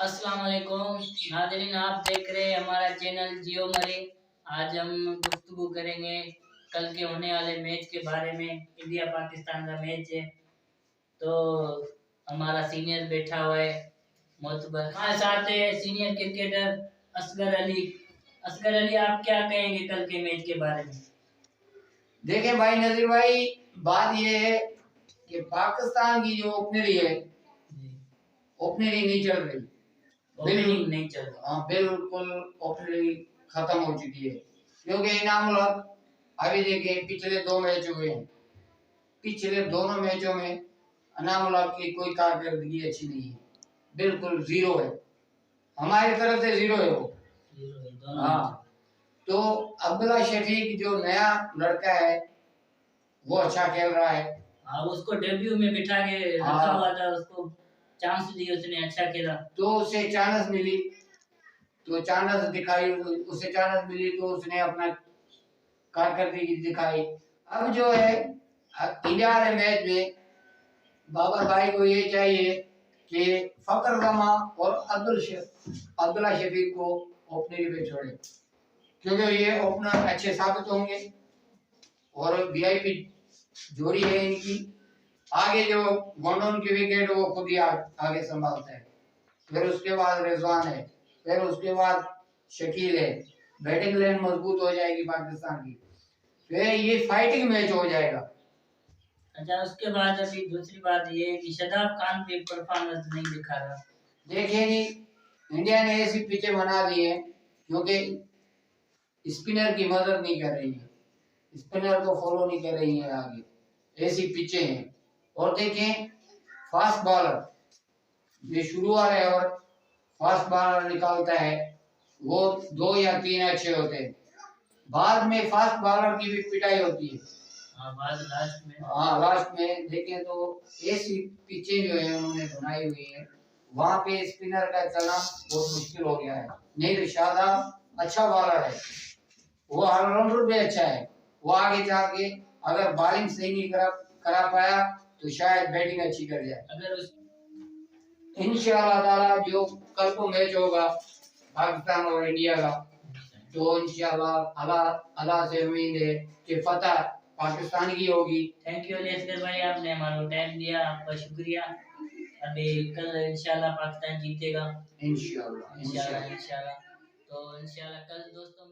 अस्सलाम वालेकुम नाज़रीन, आप देख रहे हैं हमारा चैनल जियो मरी। आज हम गुफ्तगू करेंगे कल के होने वाले मैच के बारे में। इंडिया पाकिस्तान का मैच है, तो हमारा सीनियर बैठा हुआ है मोतबर। हमारे साथ है सीनियर क्रिकेटर असगर अली। असगर अली, आप क्या कहेंगे कल के मैच के बारे में? देखें भाई नजीर भाई, बात यह है कि पाकिस्तान की जो ओपनरी है, ओपनरी नहीं चल रही, ओपनिंग नहीं चल रही। हाँ बिल्कुल ओपनरी खत्म हो चुकी है। क्योंकि इनामुल हक अभी देखें पिछले 2 मैच हुए हैं, पिछले दोनों मैचों में इनामुल हक की कोई कारकर्दगी अच्छी नहीं है, बिल्कुल जीरो है, हमारी तरफ से जीरो है वो। हाँ, तो अब्दुल्ला शफीक जो नया लड़का है वो अच्छा खेल रहा है। हाँ, उसको डेब्यू में बिठा के रखा हुआ था, उसको चांस दिए, उसने अच्छा खेला तो उसे चांस मिली, तो चांस दिखाई, उसे चांस मिली तो उसने अपना कारकर्दगी दिखाई। अब जो है इंडिया वाले मैच में बाबर भाई को ये चाहिए कि फकर जमा और अब्दुल्ला शफीक को ओपनरी पे छोड़े, क्योंकि ये ओपनर अच्छे साबित होंगे और वीआईपी जोड़ी है इनकी। आगे जो वनडोन की विकेट वो खुद ही आगे संभालता है, फिर उसके बाद रिजवान है, फिर उसके बाद शकील है। बैटिंग लाइन मजबूत हो जाएगी पाकिस्तान की, फिर ये फाइटिंग मैच हो जाएगा। अच्छा, उसके बाद अभी दूसरी बात ये है कि शादाब खान भी परफॉर्मेंस नहीं दिखा रहा। देखिए जी, इंडिया ने ऐसी पिचें बना दी है क्योंकि स्पिनर की मदद नहीं कर रही है, स्पिनर को फॉलो नहीं कर रही है आगे, ऐसी पिचें हैं। और देखें फास्ट बॉलर, ये शुरू वाले और फास्ट बॉलर निकालता है वो 2 या 3 अच्छे होते हैं, बाद में फास्ट बॉलर की भी पिटाई होती है। लास्ट में देखें तो ऐसी पिचें जो है उन्होंने बनाई हुई है, वहां पे स्पिनर का चलना बहुत मुश्किल हो गया है। नहीं तो शादाब अच्छा बॉलर है, वो ऑलराउंडर भी अच्छा है, वो आगे जाके अगर बॉलिंग सही नहीं करा पाया तो शायद बैटिंग अच्छी कर जाए। अगर इंशाअल्लाह ताला जो कल को मैच होगा पाकिस्तान और इंडिया का, तो इंशाअल्लाह अल्लाह से उम्मीद है कि फतह पाकिस्तान की होगी। थैंक यू असगर भाई, आपने हमारा टाइम दिया, आपका शुक्रिया। अभी कल इंशाल्लाह पाकिस्तान जीतेगा, इंशाअल्लाह। इंशाल्लाह। तो इंशाल्लाह कल दोस्तों